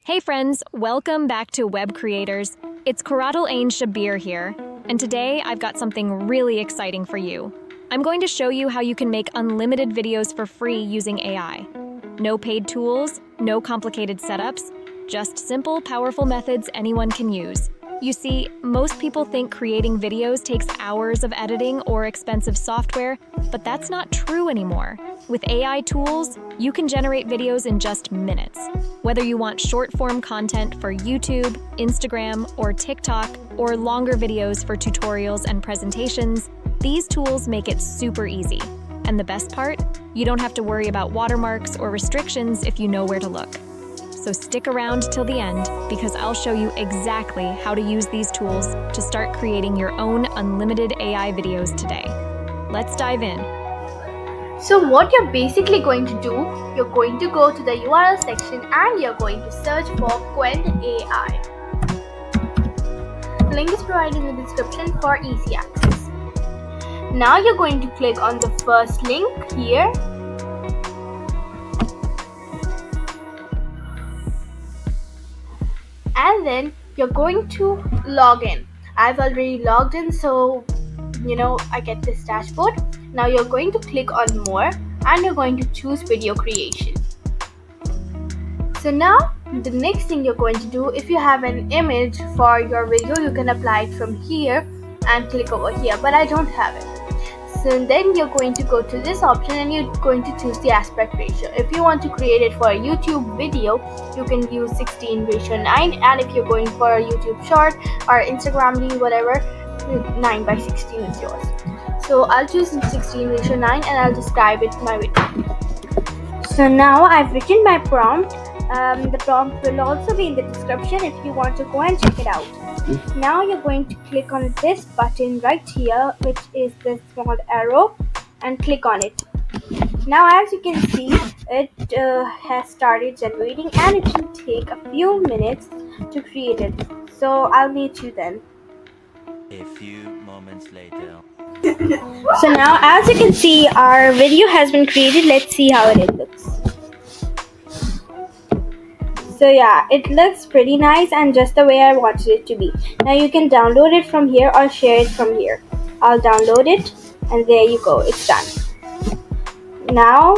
Hey friends, welcome back to Web Creators. It's Karatal Ain Shabir here, and today I've got something really exciting for you. I'm going to show you how you can make unlimited videos for free using AI. No paid tools, no complicated setups, just simple, powerful methods anyone can use. You see, most people think creating videos takes hours of editing or expensive software, but that's not true anymore. With AI tools, you can generate videos in just minutes. Whether you want short-form content for YouTube, Instagram, or TikTok, or longer videos for tutorials and presentations, these tools make it super easy. And the best part? You don't have to worry about watermarks or restrictions if you know where to look. So stick around till the end, because I'll show you exactly how to use these tools to start creating your own unlimited AI videos today. Let's dive in. So what you're basically going to do, you're going to go to the URL section and you're going to search for Quen AI. Link is provided in the description for easy access. Now you're going to click on the first link here. And then you're going to log in. I've already logged in, so I get this dashboard. Now you're going to click on more and you're going to choose video creation. So now the next thing you're going to do, if you have an image for your video, you can apply it from here and click over here, but I don't have it. So then you're going to go to this option and you're going to choose the aspect ratio. If you want to create it for a YouTube video, you can use 16:9, and if you're going for a YouTube short or Instagram reel, whatever, 9:16 is yours. So I'll choose 16:9 and I'll describe it my video. So now I've written my prompt. The prompt will also be in the description if you want to go and check it out. Now you're going to click on this button right here, which is this small arrow, and click on it. Now as you can see, it has started generating and it will take a few minutes to create it. So I'll meet you then. A few moments later. So now as you can see, our video has been created. Let's see how it looks. So yeah, it looks pretty nice and just the way I wanted it to be. Now you can download it from here or share it from here. I'll download it and there you go, it's done. Now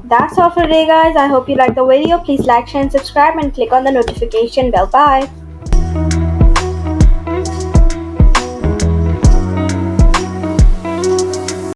that's all for today guys. I hope you liked the video. Please like, share and subscribe and click on the notification bell. Bye.